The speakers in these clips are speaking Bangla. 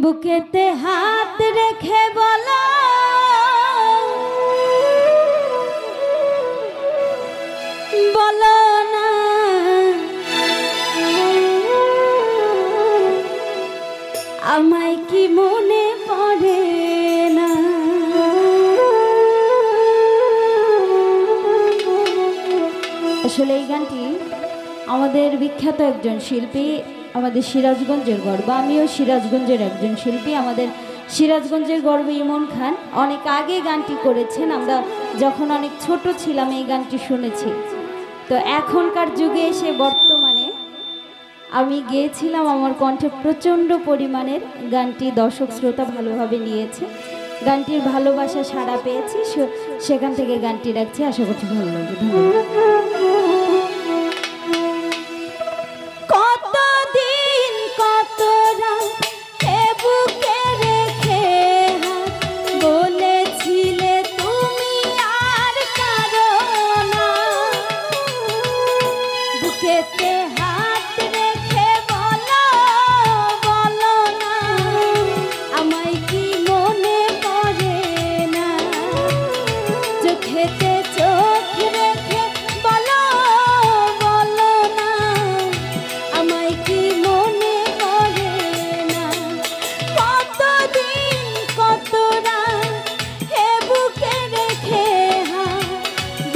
বুকেতে হাত রেখে বলো বলো না আমায় কি মনে পড়ে না। আসলে এই গানটি আমাদের বিখ্যাত একজন শিল্পী, আমাদের সিরাজগঞ্জের গর্ব, আমিও সিরাজগঞ্জের একজন শিল্পী। আমাদের সিরাজগঞ্জের গর্ব ইমন খান অনেক আগে গানটি করেছেন। আমরা যখন অনেক ছোট ছিলাম এই গানটি শুনেছি। তো এখনকার যুগে এসে বর্তমানে আমি গেয়েছিলাম, আমার কণ্ঠে প্রচণ্ড পরিমাণের গানটি দর্শক শ্রোতা ভালোভাবে নিয়েছে, গানটির ভালোবাসা সাড়া পেয়েছি, সেখান থেকে গানটি রাখছি। আশা করছি ভালো লাগবে। ধন্যবাদ।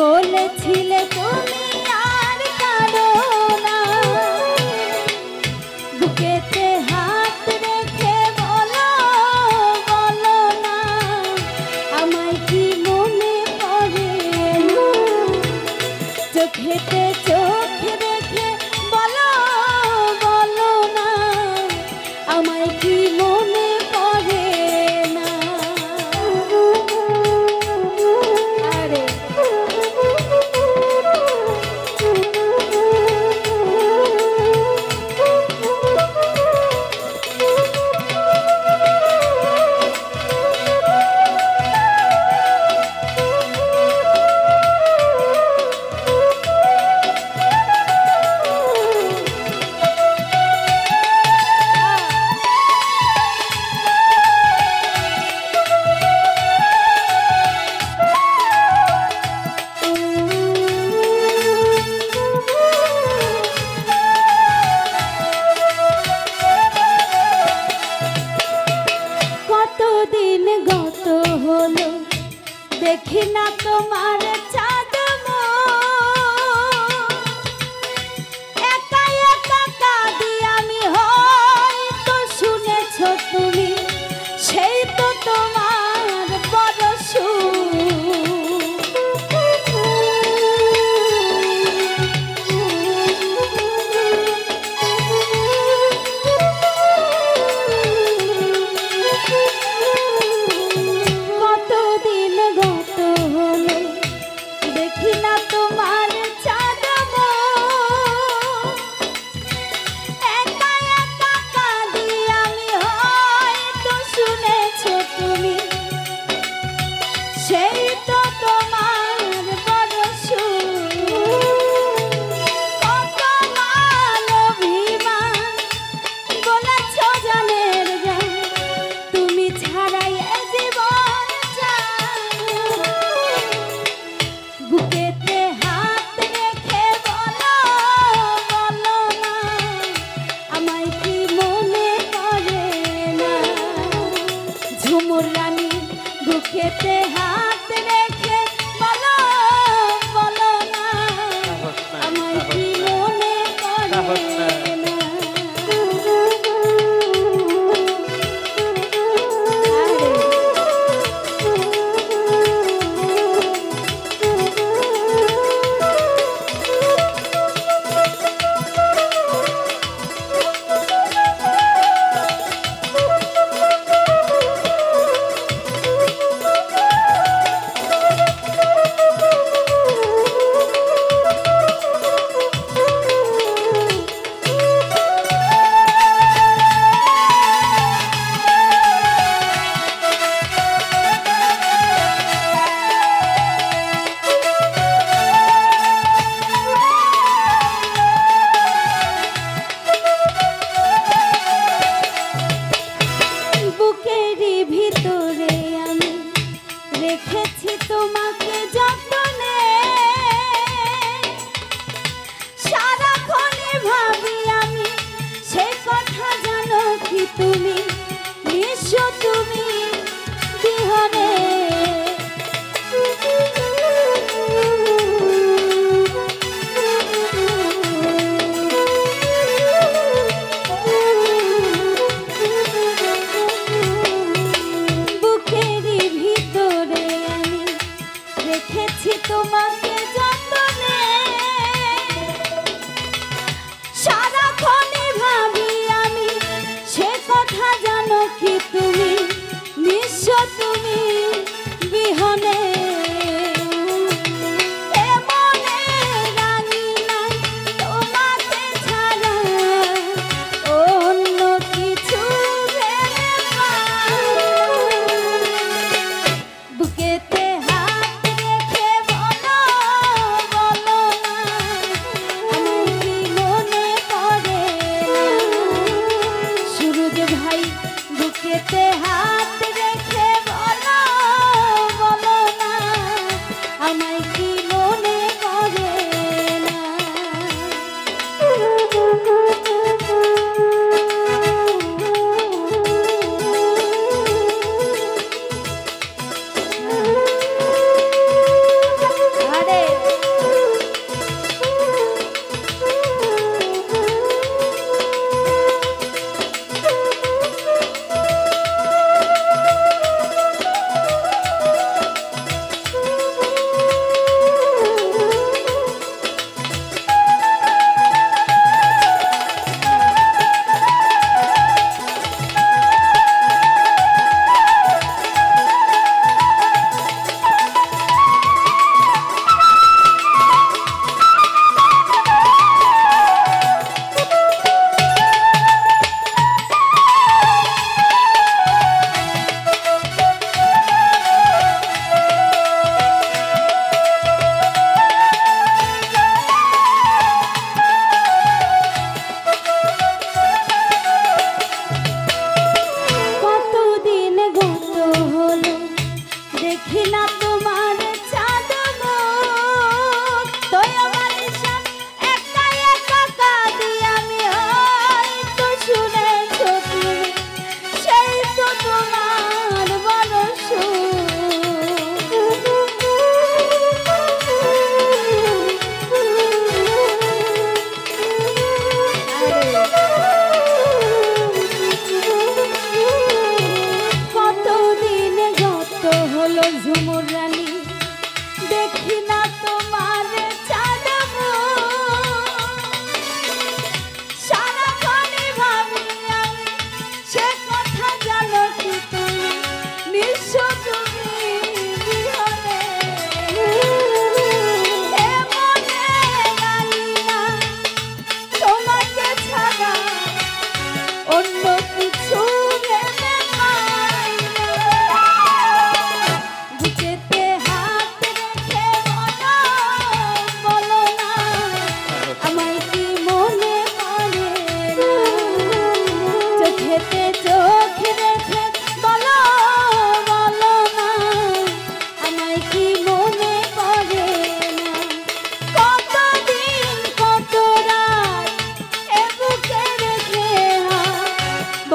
বলেছিলে তুমি আর কারো না, বুকেতে হাত রেখে বলো বলো না আমায় কি মনে পড়ে না, চোখেতে চোখ রেখে বলো বলো না আমায় কি মনে পড়ে না। আরে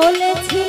চলেছি